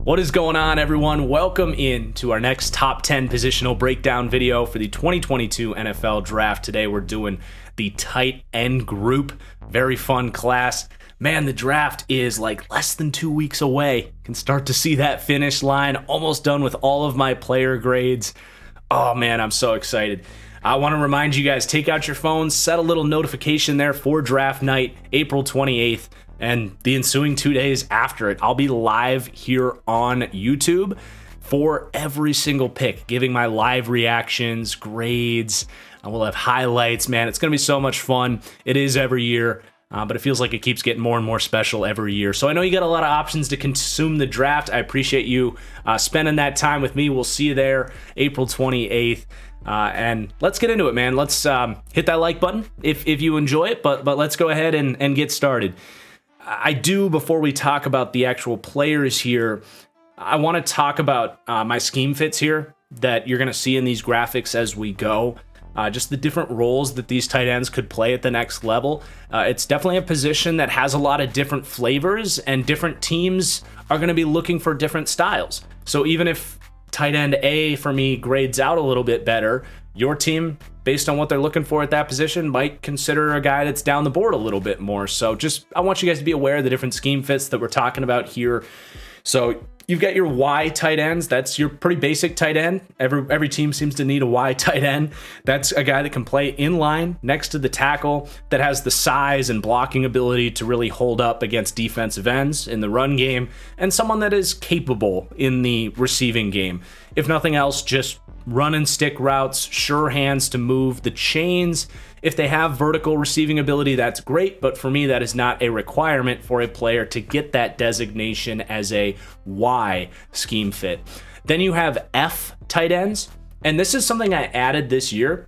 What is going on, everyone? Welcome in to our next top 10 positional breakdown video for the 2022 NFL Draft. Today we're doing the tight end group. Very fun class. Man, the draft is like less than 2 weeks away. Can start to see that finish line. Almost done with all of my player grades. Oh man, I'm so excited. I want to remind you guys, take out your phones, set a little notification there for draft night, April 28th. And the ensuing 2 days after it, I'll be live here on YouTube for every single pick, giving my live reactions, grades. I will have highlights, man. It's going to be so much fun. It is every year, but it feels like it keeps getting more and more special every year. So I know you got a lot of options to consume the draft. I appreciate you spending that time with me. We'll see you there April 28th. And let's get into it, man. Let's hit that like button if you enjoy it, but let's go ahead and get started. I do, before we talk about the actual players here, I want to talk about my scheme fits here that you're going to see in these graphics as we go. Just the different roles that these tight ends could play at the next level. It's definitely a position that has a lot of different flavors, and different teams are going to be looking for different styles. So even if tight end A for me grades out a little bit better, your team, based on what they're looking for at that position, might consider a guy that's down the board a little bit more. So I want you guys to be aware of the different scheme fits that we're talking about here. So you've got your Y tight ends. That's your pretty basic tight end. Every team seems to need a Y tight end. That's a guy that can play in line next to the tackle, that has the size and blocking ability to really hold up against defensive ends in the run game, and someone that is capable in the receiving game. If nothing else, just run and stick routes, sure hands to move the chains. If they have vertical receiving ability, that's great, but for me, that is not a requirement for a player to get that designation as a Y scheme fit. Then you have F tight ends, and this is something I added this year,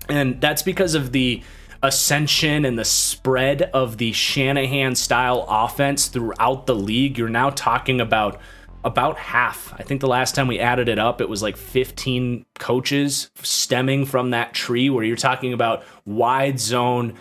and that's because of the ascension and the spread of the Shanahan-style offense throughout the league. You're now talking about half. I think the last time we added it up, it was like 15 coaches stemming from that tree, where you're talking about wide zone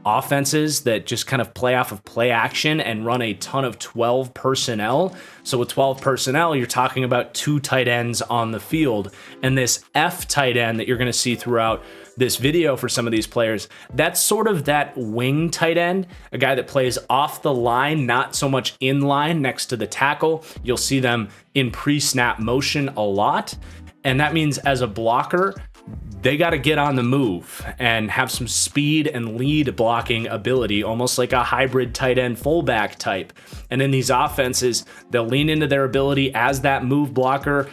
offenses that just kind of play off of play action and run a ton of 12 personnel. So with 12 personnel, you're talking about 2 tight ends on the field. And this F tight end that you're going to see throughout this video for some of these players, that's sort of that wing tight end, a guy that plays off the line, not so much in line next to the tackle. You'll see them in pre-snap motion a lot. And that means as a blocker, they got to get on the move and have some speed and lead blocking ability, almost like a hybrid tight end fullback type. And in these offenses, they'll lean into their ability as that move blocker,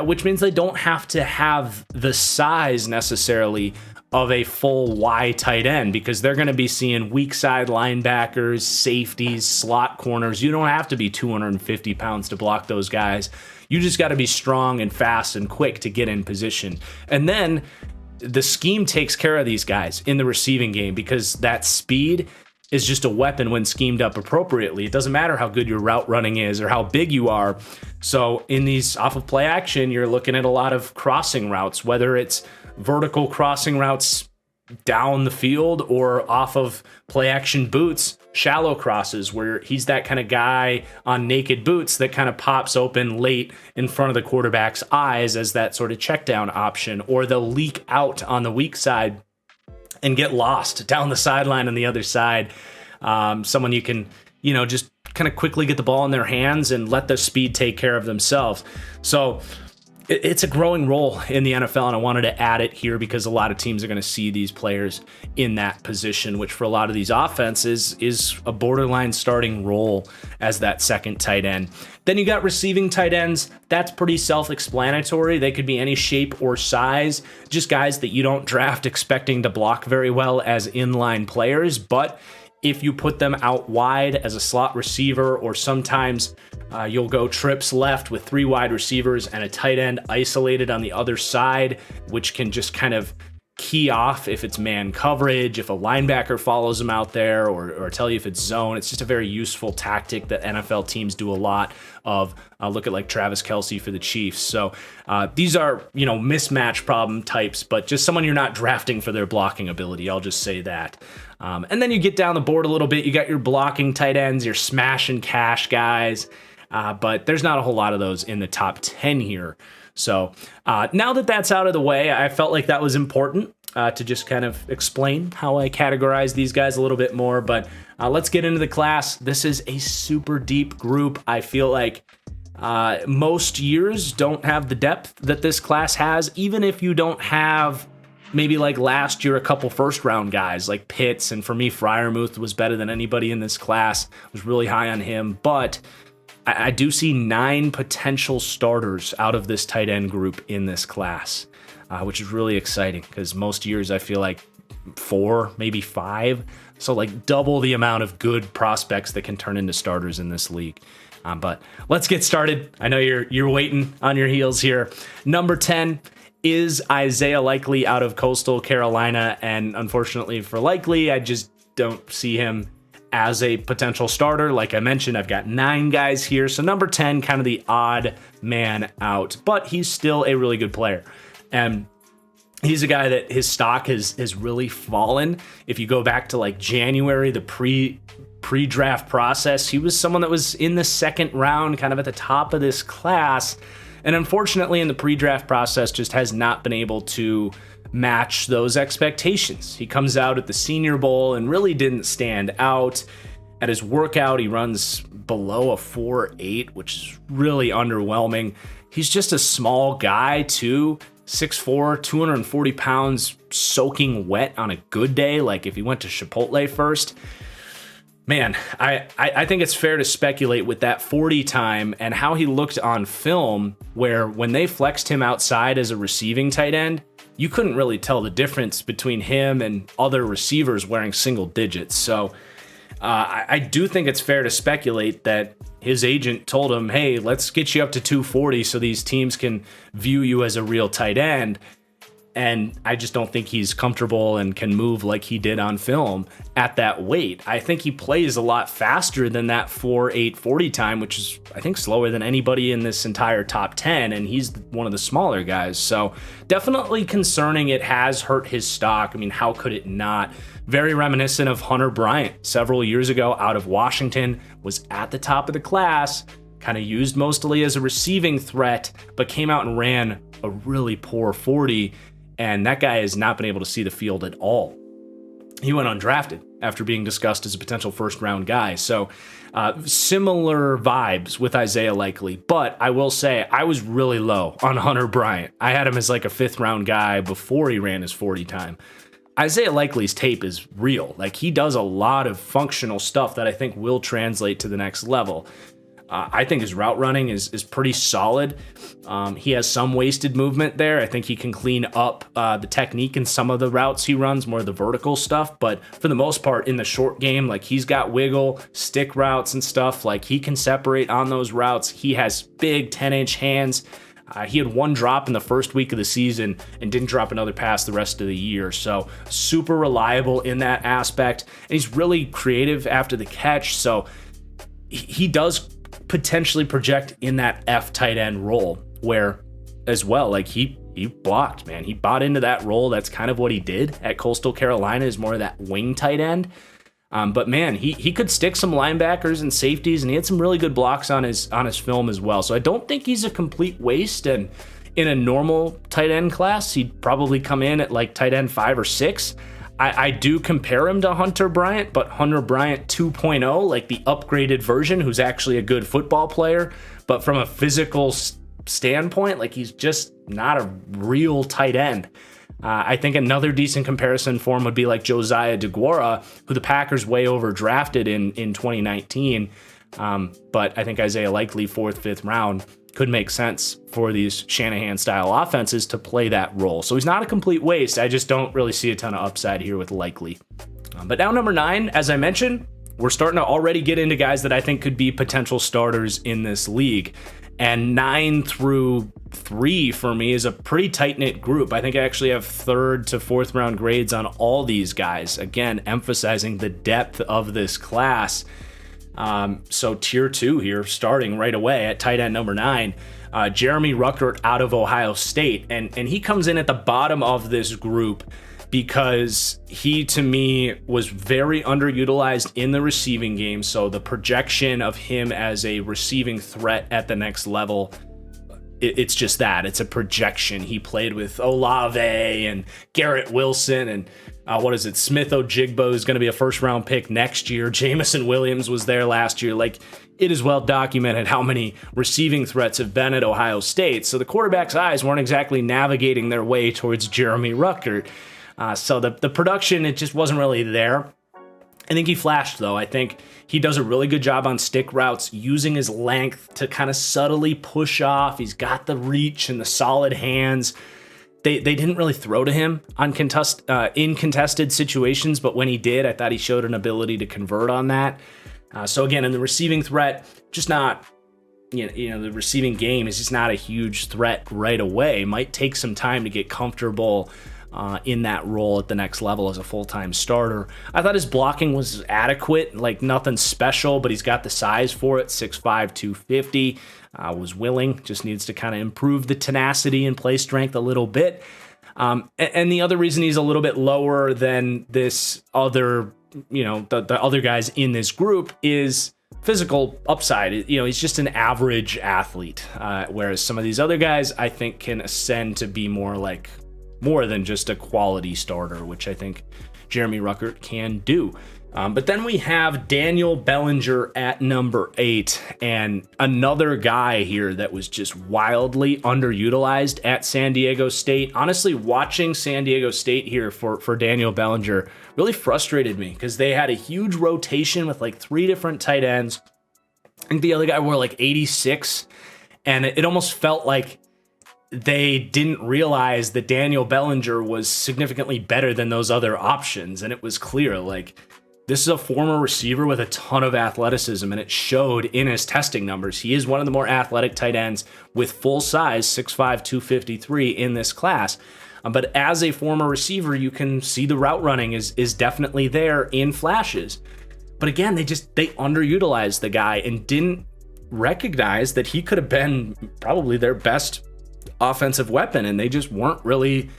which means they don't have to have the size necessarily of a full Y tight end, because they're going to be seeing weak side linebackers, safeties, slot corners. You don't have to be 250 pounds to block those guys. You just got to be strong and fast and quick to get in position. And then the scheme takes care of these guys in the receiving game, because that speed is just a weapon when schemed up appropriately. It doesn't matter how good your route running is or how big you are. So in these off of play action, you're looking at a lot of crossing routes, whether it's vertical crossing routes down the field or off of play action boots, shallow crosses, where he's that kind of guy on naked boots that kind of pops open late in front of the quarterback's eyes as that sort of check down option, or they'll leak out on the weak side and get lost down the sideline on the other side. Someone you can, just kind of quickly get the ball in their hands and let the speed take care of themselves. So it's a growing role in the NFL, and I wanted to add it here because a lot of teams are going to see these players in that position, which for a lot of these offenses is a borderline starting role as that second tight end. Then you got receiving tight ends. That's pretty self-explanatory. They could be any shape or size, just guys that you don't draft expecting to block very well as inline players, but if you put them out wide as a slot receiver, or sometimes you'll go trips left with 3 wide receivers and a tight end isolated on the other side, which can just kind of key off if it's man coverage, if a linebacker follows him out there, or tell you if it's zone. It's just a very useful tactic that NFL teams do a lot of. Look at like Travis Kelce for the Chiefs. So these are, mismatch problem types, but just someone you're not drafting for their blocking ability. I'll just say that. And then you get down the board a little bit. You got your blocking tight ends, your smash and cash guys, but there's not a whole lot of those in the top 10 here. So now that that's out of the way, I felt like that was important to just kind of explain how I categorize these guys a little bit more. But let's get into the class. This is a super deep group. I feel like most years don't have the depth that this class has, even if you don't have maybe like last year a couple first round guys like Pitts. And for me, Freiermuth was better than anybody in this class. I was really high on him. But I do see 9 potential starters out of this tight end group in this class, which is really exciting because most years I feel like 4, maybe 5. So like double the amount of good prospects that can turn into starters in this league. But let's get started. I know you're waiting on your heels here. Number 10 is Isaiah Likely out of Coastal Carolina. And unfortunately for Likely, I just don't see him as a potential starter. Like I mentioned, I've got 9 guys here. So number 10, kind of the odd man out, but he's still a really good player. And he's a guy that his stock has really fallen. If you go back to like January, the pre-draft process, he was someone that was in the second round, kind of at the top of this class. And unfortunately in the pre-draft process just has not been able to match those expectations. He comes out at the Senior Bowl and really didn't stand out. At his workout, he runs below a 4.8, which is really underwhelming. He's just a small guy too, 6'4", 240 pounds, soaking wet on a good day, like if he went to Chipotle first. Man, I think it's fair to speculate with that 40 time and how he looked on film, where when they flexed him outside as a receiving tight end, you couldn't really tell the difference between him and other receivers wearing single digits. So I do think it's fair to speculate that his agent told him, hey, let's get you up to 240 so these teams can view you as a real tight end. And I just don't think he's comfortable and can move like he did on film at that weight. I think he plays a lot faster than that 4.8 40 time, which is, I think, slower than anybody in this entire top 10. And he's one of the smaller guys. So definitely concerning. It has hurt his stock. I mean, how could it not? Very reminiscent of Hunter Bryant several years ago out of Washington, was at the top of the class, kind of used mostly as a receiving threat, but came out and ran a really poor 40. And that guy has not been able to see the field at all. He went undrafted after being discussed as a potential first-round guy. So similar vibes with Isaiah Likely. But I will say I was really low on Hunter Bryant. I had him as like a 5th-round guy before he ran his 40 time. Isaiah Likely's tape is real. Like, he does a lot of functional stuff that I think will translate to the next level. I think his route running is pretty solid. He has some wasted movement there. I think he can clean up the technique in some of the routes he runs, more of the vertical stuff. But for the most part, in the short game, like, he's got wiggle, stick routes and stuff. Like, he can separate on those routes. He has big 10-inch hands. He had 1 drop in the first week of the season and didn't drop another pass the rest of the year. So super reliable in that aspect. And he's really creative after the catch. So he does potentially project in that F tight end role, where as well, like, he blocked, man. He bought into that role. That's kind of what he did at Coastal Carolina, is more of that wing tight end. But man, he could stick some linebackers and safeties, and he had some really good blocks on his film as well. So I don't think he's a complete waste. And in a normal tight end class, he'd probably come in at like tight end 5 or 6. I do compare him to Hunter Bryant, but Hunter Bryant 2.0, like the upgraded version, who's actually a good football player. But from a physical standpoint, like, he's just not a real tight end. I think another decent comparison for him would be like Josiah DeGuara, who the Packers way overdrafted in 2019. But I think Isaiah Likely, 4th, 5th round, could make sense for these Shanahan-style offenses to play that role. So he's not a complete waste. I just don't really see a ton of upside here with Likely. But now number 9, as I mentioned, we're starting to already get into guys that I think could be potential starters in this league. And 9 through 3 for me is a pretty tight-knit group. I think I actually have 3rd to 4th round grades on all these guys. Again, emphasizing the depth of this class. So tier 2 here, starting right away at tight end number 9, Jeremy Ruckert out of Ohio State. And he comes in at the bottom of this group because he, to me, was very underutilized in the receiving game. So the projection of him as a receiving threat at the next level, it's just that. It's a projection. He played with Olave and Garrett Wilson and Smith Ojigbo is going to be a first-round pick next year. Jamison Williams was there last year. Like, it is well documented how many receiving threats have been at Ohio State. So the quarterback's eyes weren't exactly navigating their way towards Jeremy Ruckert. So the production, it just wasn't really there. I think he flashed, though. I think he does a really good job on stick routes, using his length to kind of subtly push off. He's got the reach and the solid hands. They didn't really throw to him on in contested situations, but when he did, I thought he showed an ability to convert on that. So again, in the receiving threat, just not, the receiving game is just not a huge threat right away. Might take some time to get comfortable in that role at the next level as a full-time starter. I thought his blocking was adequate, like nothing special, but he's got the size for it, 6'5", 250. Was willing, just needs to kind of improve the tenacity and play strength a little bit. And the other reason he's a little bit lower than this other, the other guys in this group is physical upside. He's just an average athlete, whereas some of these other guys I think can ascend to be more than just a quality starter, which I think Jeremy Ruckert can do. But then we have Daniel Bellinger at number 8, and another guy here that was just wildly underutilized at San Diego State. Honestly, watching San Diego State here for Daniel Bellinger really frustrated me because they had a huge rotation with 3 different tight ends. I think the other guy wore 86, and it almost felt like they didn't realize that Daniel Bellinger was significantly better than those other options, and it was clear, this is a former receiver with a ton of athleticism, and it showed in his testing numbers. He is one of the more athletic tight ends with full size, 6'5", 253 in this class. But as a former receiver, you can see the route running is definitely there in flashes. But again, they underutilized the guy and didn't recognize that he could have been probably their best offensive weapon, and they just weren't really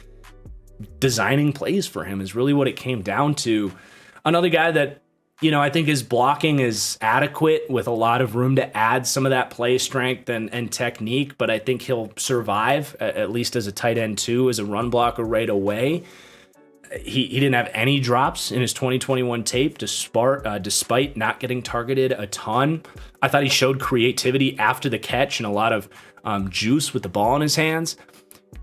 designing plays for him is really what it came down to. Another guy that, I think his blocking is adequate with a lot of room to add some of that play strength and technique, but I think he'll survive, at least as a tight end 2, as a run blocker right away. He didn't have any drops in his 2021 tape despite not getting targeted a ton. I thought he showed creativity after the catch and a lot of juice with the ball in his hands.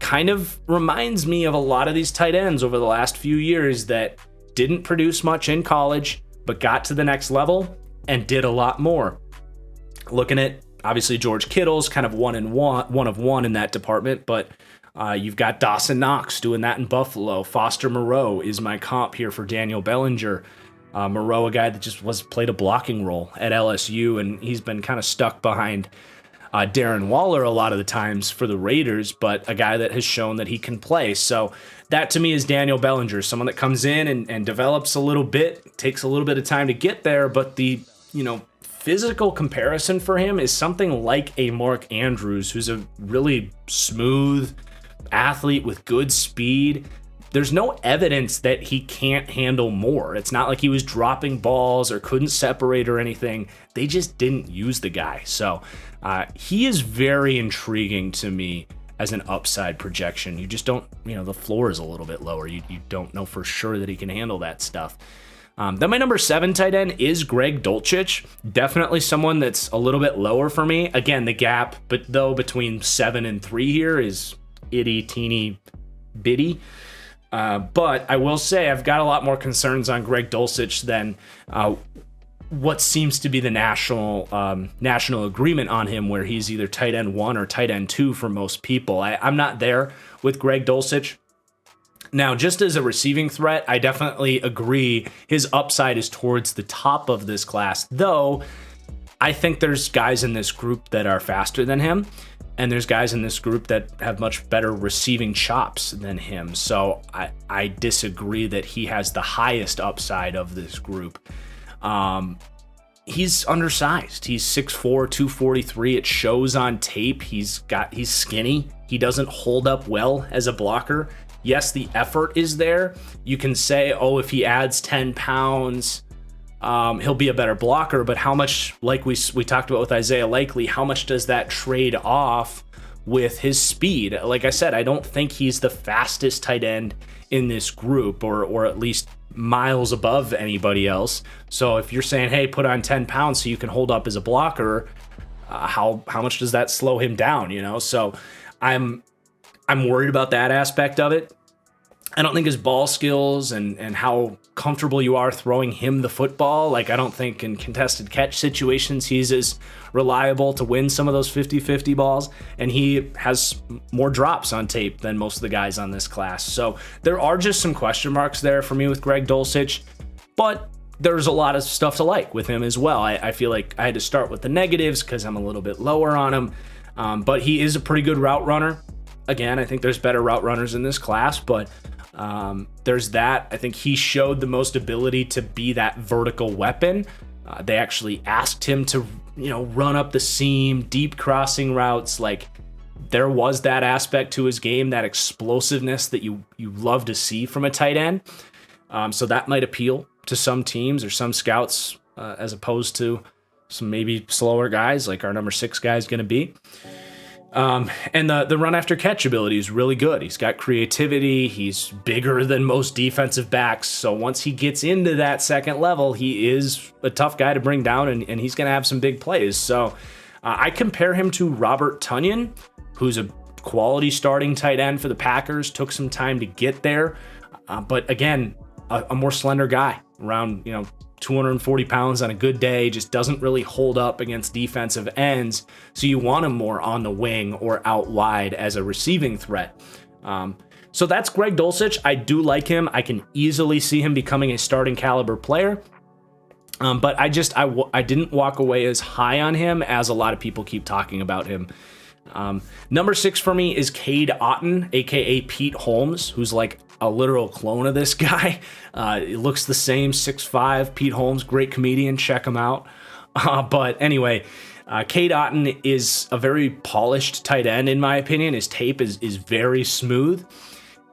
Kind of reminds me of a lot of these tight ends over the last few years that didn't produce much in college, but got to the next level and did a lot more. Looking at, obviously, George Kittle's kind of one of one in that department, but you've got Dawson Knox doing that in Buffalo. Foster Moreau is my comp here for Daniel Bellinger. Moreau, a guy that just played a blocking role at LSU, and he's been kind of stuck behind Darren Waller a lot of the times for the Raiders, but a guy that has shown that he can play. So that to me is Daniel Bellinger, someone that comes in and develops a little bit, takes a little bit of time to get there, but the physical comparison for him is something like a Mark Andrews, who's a really smooth athlete with good speed. There's no evidence that he can't handle more. It's not like he was dropping balls or couldn't separate or anything. They just didn't use the guy. So he is very intriguing to me as an upside projection. You just don't, the floor is a little bit lower. You don't know for sure that he can handle that stuff. Then my number 7 tight end is Greg Dulcich. Definitely someone that's a little bit lower for me. Again, the gap, between 7 and 3 here is itty teeny bitty. But I will say I've got a lot more concerns on Greg Dulcich than what seems to be the national agreement on him, where he's either tight end 1 or tight end 2 for most people. I'm not there with Greg Dulcich. Now, just as a receiving threat, I definitely agree his upside is towards the top of this class, though I think there's guys in this group that are faster than him, and there's guys in this group that have much better receiving chops than him. So I disagree that he has the highest upside of this group. He's undersized. He's 6'4", 243. It shows on tape. He's skinny. He doesn't hold up well as a blocker. Yes, the effort is there. You can say, oh, if he adds 10 pounds, he'll be a better blocker. But how much, like we talked about with Isaiah Likely, how much does that trade off with his speed? Like I said, I don't think he's the fastest tight end in this group, or at least miles above anybody else. So if you're saying, hey, put on 10 pounds so you can hold up as a blocker, how much does that slow him down? So I'm worried about that aspect of it. I don't think his ball skills and how comfortable you are throwing him the football, like I don't think in contested catch situations he's as reliable to win some of those 50-50 balls, and he has more drops on tape than most of the guys on this class. So there are just some question marks there for me with Greg Dulcich, but there's a lot of stuff to like with him as well. I feel like I had to start with the negatives because I'm a little bit lower on him, but he is a pretty good route runner. Again, I think there's better route runners in this class, but there's that. I think he showed the most ability to be that vertical weapon. They actually asked him to, run up the seam, deep crossing routes. Like, there was that aspect to his game, that explosiveness that you love to see from a tight end. So that might appeal to some teams or some scouts, as opposed to some maybe slower guys like our number 6 guy is going to be. And the run after catch ability is really good. He's got creativity. He's bigger than most defensive backs. So once he gets into that second level, he is a tough guy to bring down, and he's going to have some big plays. So I compare him to Robert Tonyan, who's a quality starting tight end for the Packers. Took some time to get there. But again, a more slender guy, around, 240 pounds on a good day, just doesn't really hold up against defensive ends. So you want him more on the wing or out wide as a receiving threat. So that's Greg Dulcich. I do like him. I can easily see him becoming a starting caliber player. But I didn't walk away as high on him as a lot of people keep talking about him. Number 6 for me is Cade Otton, aka Pete Holmes, who's like a literal clone of this guy. It looks the same, 6'5", Pete Holmes, great comedian, check him out. But anyway, Cade Otton is a very polished tight end, in my opinion. His tape is very smooth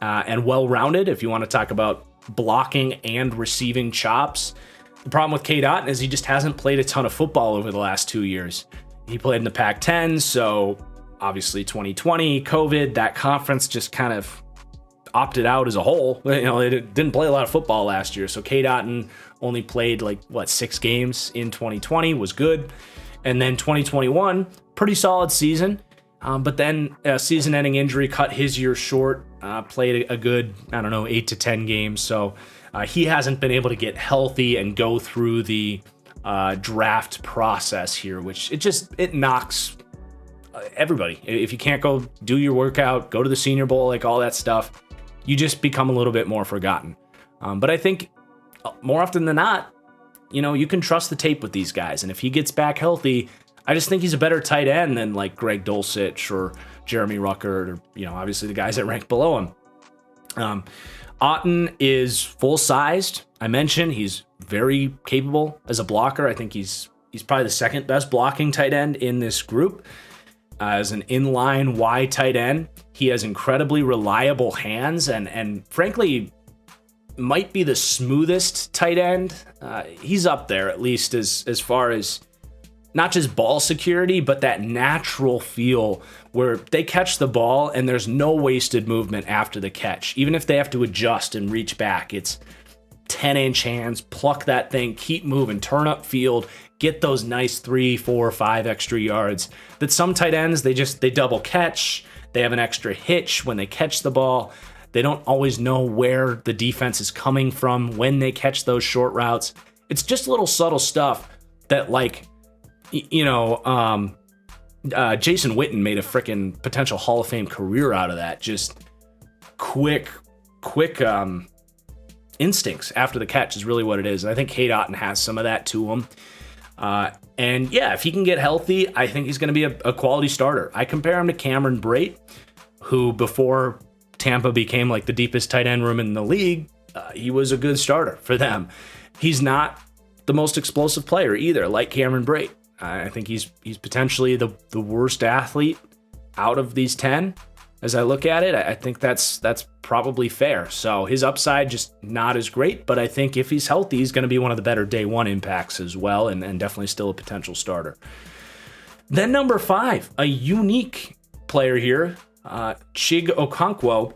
and well-rounded, if you want to talk about blocking and receiving chops. The problem with Cade Otton is he just hasn't played a ton of football over the last 2 years. He played in the Pac-10, so obviously 2020, COVID, that conference just kind of opted out as a whole. They didn't play a lot of football last year. So Cade Otton only played 6 games in 2020, was good. And then 2021, pretty solid season. But then a season-ending injury cut his year short, played a good, 8 to 10 games. So he hasn't been able to get healthy and go through the draft process here, which it knocks everybody. If you can't go do your workout, go to the Senior Bowl, all that stuff, you just become a little bit more forgotten. But I think more often than not, you can trust the tape with these guys. And if he gets back healthy, I just think he's a better tight end than like Greg Dulcich or Jeremy Ruckert or, obviously the guys that rank below him. Otton is full-sized. I mentioned he's very capable as a blocker. I think he's probably the second best blocking tight end in this group. As an inline Y tight end, he has incredibly reliable hands and frankly might be the smoothest tight end. He's up there, at least as far as not just ball security, but that natural feel where they catch the ball and there's no wasted movement after the catch. Even if they have to adjust and reach back, it's 10-inch hands, pluck that thing, keep moving, turn up field, get those nice 3, 4, 5 extra yards. That some tight ends, they double catch, they have an extra hitch when they catch the ball. They don't always know where the defense is coming from when they catch those short routes. It's just little subtle stuff that Jason Witten made a freaking potential Hall of Fame career out of that. Just quick instincts after the catch is really what it is. And I think Cade Otton has some of that to him. And yeah, if he can get healthy, I think he's going to be a quality starter. I compare him to Cameron Brate, who before Tampa became like the deepest tight end room in the league, he was a good starter for them. He's not the most explosive player either, like Cameron Brate. I think he's potentially the worst athlete out of these 10. As I look at it, I think that's probably fair. So his upside just not as great, but I think if he's healthy, he's going to be one of the better day one impacts as well, and definitely still a potential starter. Then number 5, a unique player here, Chig Okonkwo,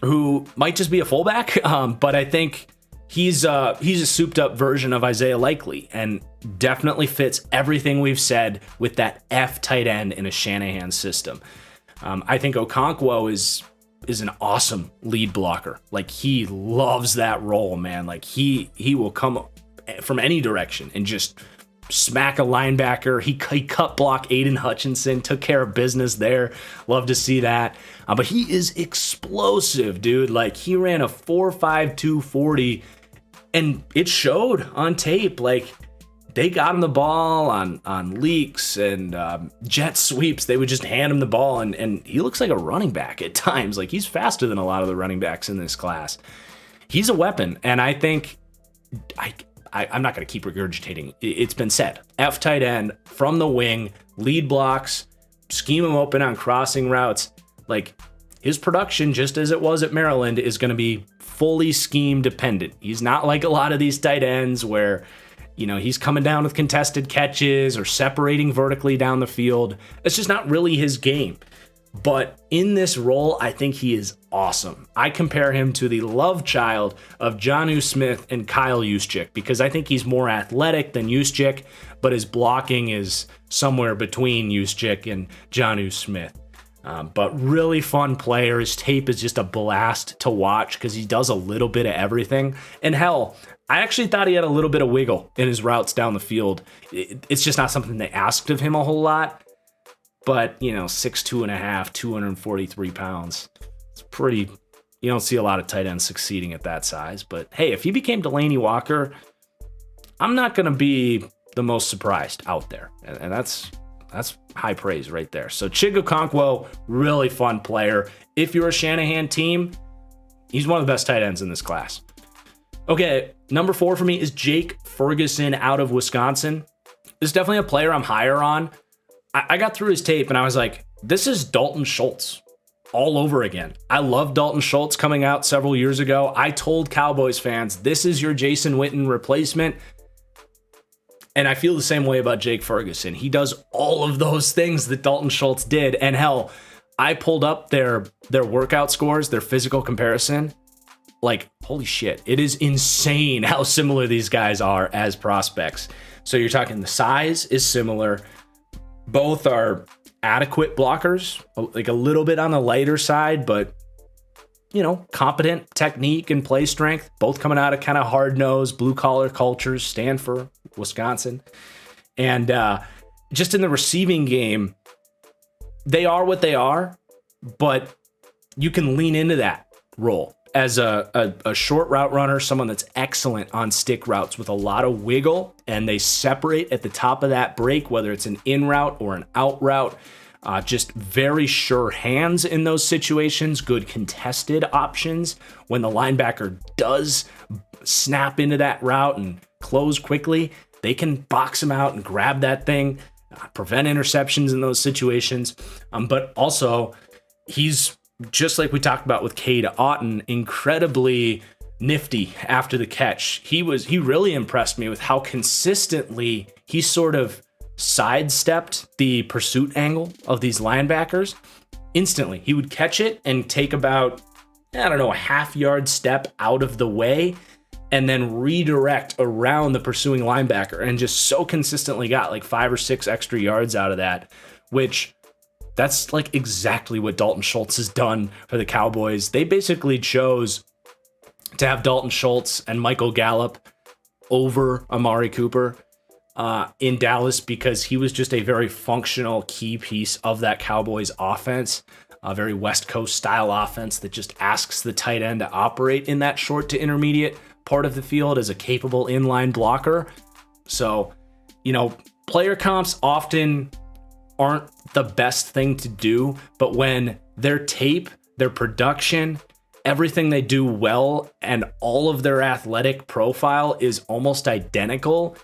who might just be a fullback, but I think he's a souped up version of Isaiah Likely and definitely fits everything we've said with that F tight end in a Shanahan system. I think Okonkwo is an awesome lead blocker. Like, he loves that role, man. Like, he will come from any direction and just smack a linebacker. He cut block Aiden Hutchinson, took care of business there. Love to see that. But he is explosive, dude. Like, he ran a 4.5 240, and it showed on tape. Like, they got him the ball on leaks and jet sweeps. They would just hand him the ball, and he looks like a running back at times. Like, he's faster than a lot of the running backs in this class. He's a weapon, and I think I'm not going to keep regurgitating. It's been said. F tight end from the wing, lead blocks, scheme him open on crossing routes. Like, his production, just as it was at Maryland, is going to be fully scheme dependent. He's not like a lot of these tight ends where, you know, he's coming down with contested catches or separating vertically down the field. It's just not really his game. But in this role, I think he is awesome. I compare him to the love child of Jonnu Smith and Kyle Juszczyk, because I think he's more athletic than Juszczyk, but his blocking is somewhere between Juszczyk and Jonnu Smith. But really fun player. His tape is just a blast to watch because he does a little bit of everything. And hell, I actually thought he had a little bit of wiggle in his routes down the field. It's just not something they asked of him a whole lot. But, you know, 6'2.5", 243 pounds. It's pretty, you don't see a lot of tight ends succeeding at that size. But hey, if he became Delanie Walker, I'm not going to be the most surprised out there. And that's high praise right there. So Chig Okonkwo, really fun player. If you're a Shanahan team, he's one of the best tight ends in this class. Okay, number 4 for me is Jake Ferguson out of Wisconsin. This is definitely a player I'm higher on. I got through his tape and I was like, this is Dalton Schultz all over again. I love Dalton Schultz coming out several years ago. I told Cowboys fans, this is your Jason Witten replacement. And I feel the same way about Jake Ferguson. He does all of those things that Dalton Schultz did. And hell, I pulled up their workout scores, their physical comparison. Like, holy shit, it is insane how similar these guys are as prospects. So you're talking the size is similar. Both are adequate blockers, like a little bit on the lighter side, but, you know, competent technique and play strength, both coming out of kind of hard-nosed, blue-collar cultures, Stanford, Wisconsin. And just in the receiving game, they are what they are, but you can lean into that role as a short route runner, someone that's excellent on stick routes with a lot of wiggle, and they separate at the top of that break, whether it's an in route or an out route. Just very sure hands in those situations, good contested options. When the linebacker does snap into that route and close quickly, they can box him out and grab that thing, prevent interceptions in those situations. But also, he's, just like we talked about with Cade Otton, incredibly nifty after the catch. He really impressed me with how consistently he sort of sidestepped the pursuit angle of these linebackers. Instantly, he would catch it and take about, a half-yard step out of the way and then redirect around the pursuing linebacker, and just so consistently got like 5 or 6 extra yards out of that, which that's like exactly what Dalton Schultz has done for the Cowboys. They basically chose to have Dalton Schultz and Michael Gallup over Amari Cooper in Dallas because he was just a very functional key piece of that Cowboys offense, a very West Coast style offense that just asks the tight end to operate in that short to intermediate part of the field as a capable inline blocker. So player comps often aren't the best thing to do, but when their tape, their production, everything they do well, and all of their athletic profile is almost identical,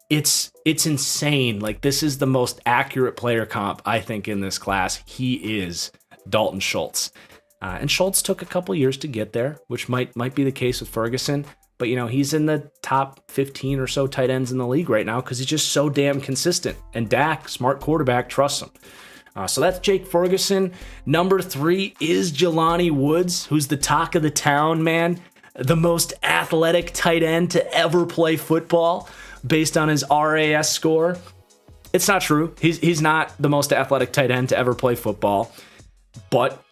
it's insane. Like, this is the most accurate player comp, I think, in this class. He is Dalton Schultz. And Schultz took a couple years to get there, which might be the case with Ferguson. But, he's in the top 15 or so tight ends in the league right now because he's just so damn consistent. And Dak, smart quarterback, trusts him. So that's Jake Ferguson. Number 3 is Jelani Woods, who's the talk of the town, man. The most athletic tight end to ever play football based on his RAS score. It's not true. He's not the most athletic tight end to ever play football, but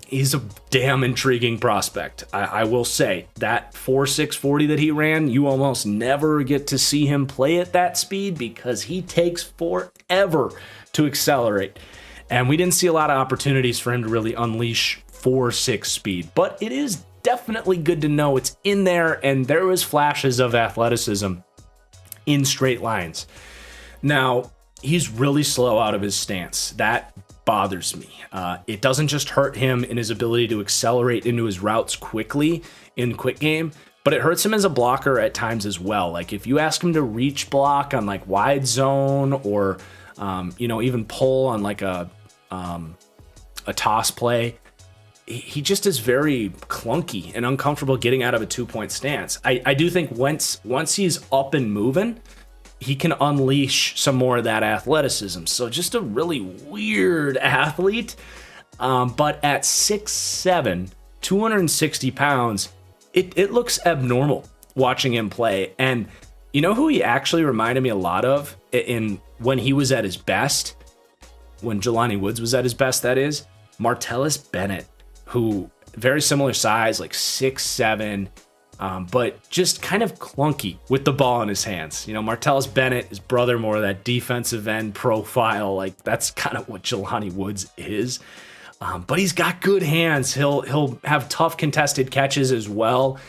he's a damn intriguing prospect. I will say that 4.6 40 that he ran, you almost never get to see him play at that speed because he takes forever to accelerate. And we didn't see a lot of opportunities for him to really unleash 4.6 speed, but it is definitely good to know it's in there, and there was flashes of athleticism in straight lines. Now, he's really slow out of his stance. That bothers me. It doesn't just hurt him in his ability to accelerate into his routes quickly in quick game, but it hurts him as a blocker at times as well. Like, if you ask him to reach block on like wide zone or even pull on like a toss play, he just is very clunky and uncomfortable getting out of a 2-point stance. I do think once he's up and moving, he can unleash some more of that athleticism. So just a really weird athlete. But at 6'7", 260 pounds, it looks abnormal watching him play. And you know who he actually reminded me a lot of in when he was at his best? When Jelani Woods was at his best, that is. Martellus Bennett, who very similar size, like 6'7", but just kind of clunky with the ball in his hands. Martellus Bennett, his brother, more of that defensive end profile. Like, that's kind of what Jelani Woods is. But he's got good hands. He'll have tough contested catches as well.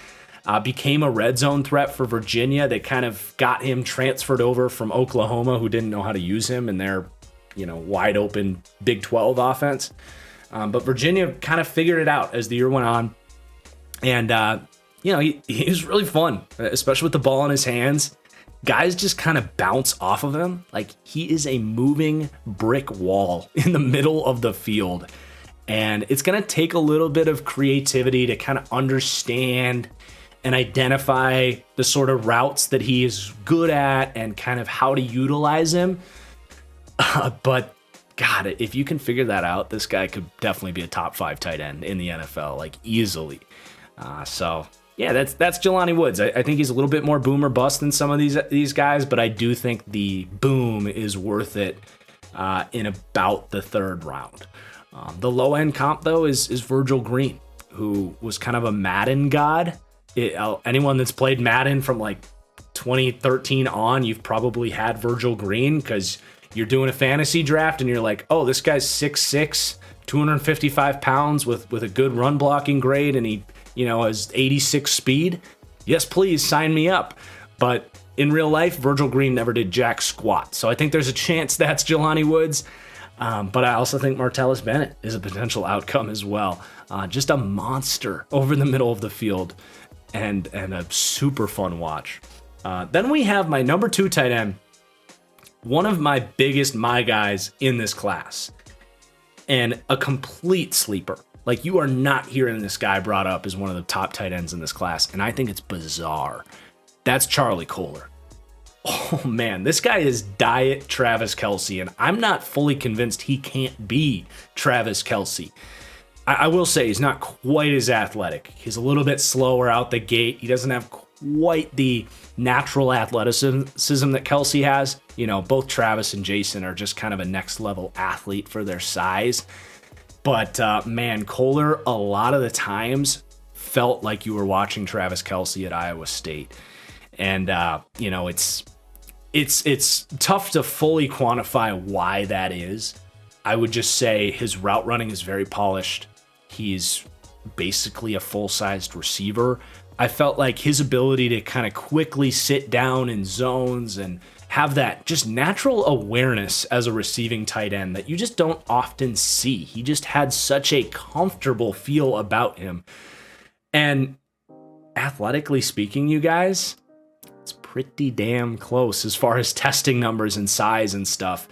Became a red zone threat for Virginia. They kind of got him transferred over from Oklahoma, who didn't know how to use him in their, wide open Big 12 offense. But Virginia kind of figured it out as the year went on. And, he was really fun, especially with the ball in his hands. Guys just kind of bounce off of him. Like, he is a moving brick wall in the middle of the field. And it's going to take a little bit of creativity to kind of understand and identify the sort of routes that he is good at and kind of how to utilize him. But God, if you can figure that out, this guy could definitely be a top 5 tight end in the NFL, like, easily. So yeah, that's Jelani Woods. I think he's a little bit more boom or bust than some of these guys, but I do think the boom is worth it in about the 3rd round. The low end comp though is Virgil Green, who was kind of a Madden god. Anyone that's played Madden from like 2013 on, you've probably had Virgil Green because you're doing a fantasy draft and you're like, oh, this guy's 6'6", 255 pounds with a good run blocking grade, and he has 86 speed. Yes, please sign me up. But in real life, Virgil Green never did jack squat. So I think there's a chance that's Jelani Woods. But I also think Martellus Bennett is a potential outcome as well. Just a monster over the middle of the field and a super fun watch. Then we have my number 2 tight end, one of my biggest guys in this class, and a complete sleeper. Like, you are not hearing this guy brought up as one of the top tight ends in this class, and I think it's bizarre. That's Charlie Kolar. Oh man, this guy is diet Travis Kelce, and I'm not fully convinced he can't be Travis Kelce. I will say he's not quite as athletic. He's a little bit slower out the gate. He doesn't have quite the natural athleticism that Kelce has. Both Travis and Jason are just kind of a next level athlete for their size. But man, Kolar a lot of the times felt like you were watching Travis Kelce at Iowa State. And it's tough to fully quantify why that is. I would just say his route running is very polished. He's basically a full-sized receiver. I felt like his ability to kind of quickly sit down in zones and have that just natural awareness as a receiving tight end that you just don't often see. He just had such a comfortable feel about him. And athletically speaking, you guys, it's pretty damn close as far as testing numbers and size and stuff.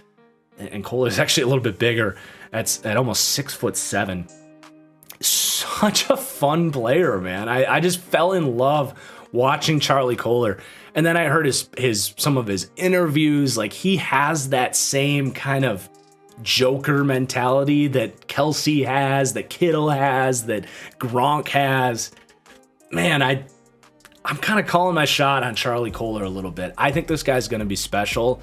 And Kohler is actually a little bit bigger. That's at almost 6'7". Such a fun player, man. I just fell in love watching Charlie Kohler. And then I heard some of his interviews. Like, he has that same kind of Joker mentality that Kelsey has, that Kittle has, that Gronk has. Man, I'm kind of calling my shot on Charlie Kohler a little bit. I think this guy's going to be special.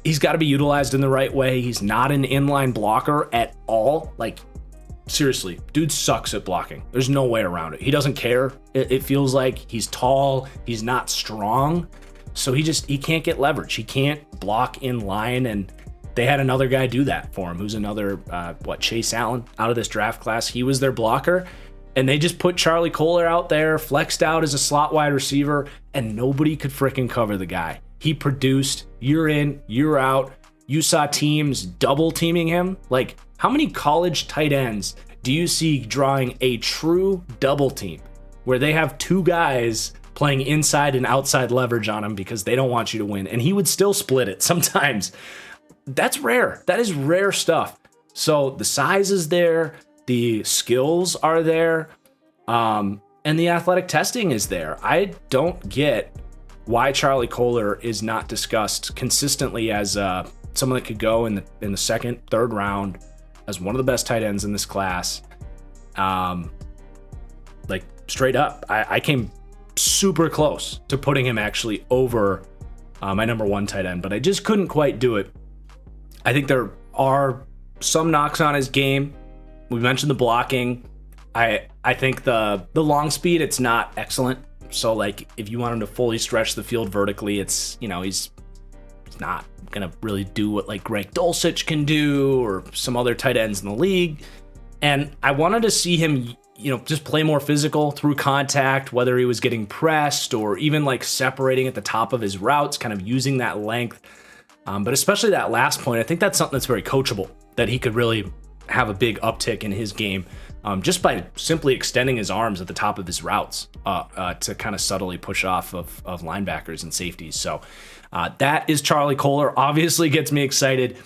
He's got to be utilized in the right way. He's not an inline blocker at all. Like, seriously, dude sucks at blocking. There's no way around it. He doesn't care. It feels like he's tall. He's not strong. So he can't get leverage. He can't block in line. And they had another guy do that for him, who's another, Chase Allen out of this draft class. He was their blocker. And they just put Charlie Kohler out there, flexed out as a slot wide receiver, and nobody could fricking cover the guy. He produced year in, year out. You saw teams double teaming him. Like, how many college tight ends do you see drawing a true double team where they have two guys playing inside and outside leverage on him because they don't want you to win? And he would still split it sometimes. That's rare. That is rare stuff. So the size is there. The skills are there. And the athletic testing is there. I don't get why Charlie Kohler is not discussed consistently as someone that could go in the second, third round as one of the best tight ends in this class. Like, straight up, I came super close to putting him actually over my number one tight end, but I just couldn't quite do it. I think there are some knocks on his game. We mentioned the blocking. I think the long speed, it's not excellent. So, like, if you want him to fully stretch the field vertically, it's, he's not going to really do what, like, Greg Dulcich can do or some other tight ends in the league. And I wanted to see him, just play more physical through contact, whether he was getting pressed or even, like, separating at the top of his routes, kind of using that length. But especially that last point, I think that's something that's very coachable, that he could really have a big uptick in his game. Just by simply extending his arms at the top of his routes to kind of subtly push off of linebackers and safeties. So that is Charlie Kohler. Obviously gets me excited.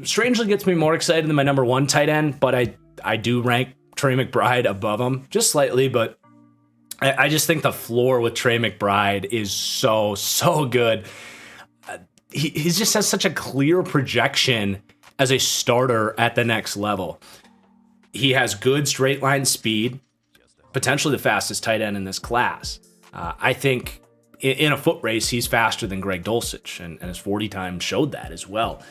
Strangely gets me more excited than my number one tight end, but I do rank Trey McBride above him just slightly, but I just think the floor with Trey McBride is so good. He just has such a clear projection as a starter at the next level. He has good straight line speed, potentially the fastest tight end in this class. I think in a foot race, he's faster than Greg Dulcich, and his 40 time showed that as well.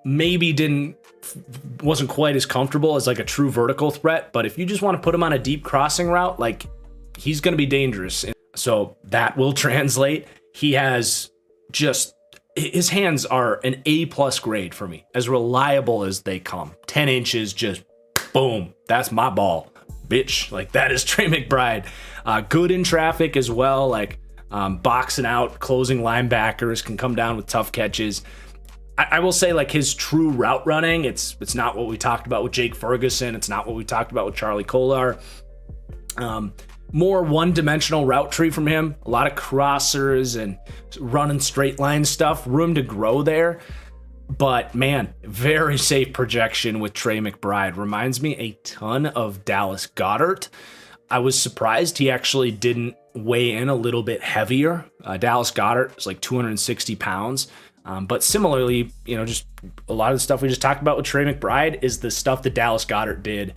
Maybe wasn't quite as comfortable as like a true vertical threat, but if you just want to put him on a deep crossing route, like, he's going to be dangerous. So that will translate. He has his hands are an A+ grade for me, as reliable as they come. 10 inches, just boom, that's my ball, bitch. Like, that is Trey McBride. Good in traffic as well, like boxing out, closing linebackers, can come down with tough catches. I will say, like, his true route running, it's not what we talked about with Jake Ferguson. It's not what we talked about with Charlie Kohler. More one-dimensional route tree from him. A lot of crossers and running straight line stuff. Room to grow there. But, man, very safe projection with Trey McBride. Reminds me a ton of Dallas Goedert. I was surprised he actually didn't weigh in a little bit heavier. Dallas Goedert is like 260 pounds. But similarly, just a lot of the stuff we just talked about with Trey McBride is the stuff that Dallas Goedert did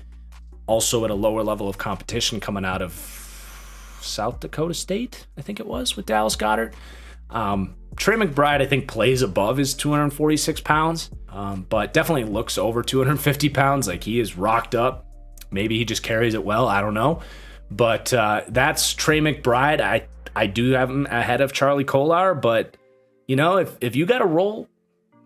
also at a lower level of competition coming out of South Dakota State, I think it was, with Dallas Goedert. Trey McBride, I think, plays above his 246 pounds, but definitely looks over 250 pounds. Like, he is rocked up. Maybe he just carries it well. I don't know. But that's Trey McBride. I do have him ahead of Charlie Kohler, but, if you got a role,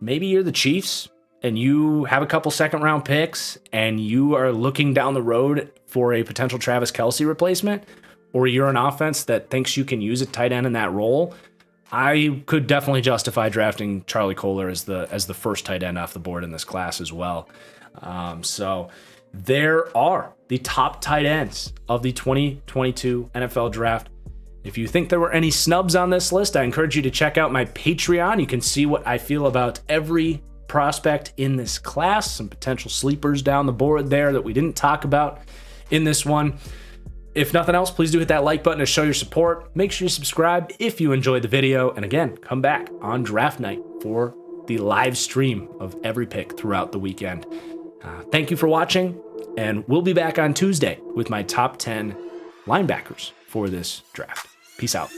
maybe you're the Chiefs and you have a couple second-round picks and you are looking down the road for a potential Travis Kelce replacement, or you're an offense that thinks you can use a tight end in that role, I could definitely justify drafting Charlie Kolar as the first tight end off the board in this class as well. So there are the top tight ends of the 2022 NFL Draft. If you think there were any snubs on this list, I encourage you to check out my Patreon. You can see what I feel about every prospect in this class, some potential sleepers down the board there that we didn't talk about in this one. If nothing else, please do hit that like button to show your support. Make sure you subscribe if you enjoyed the video. And again, come back on draft night for the live stream of every pick throughout the weekend. Thank you for watching, and we'll be back on Tuesday with my top 10 linebackers for this draft. Peace out.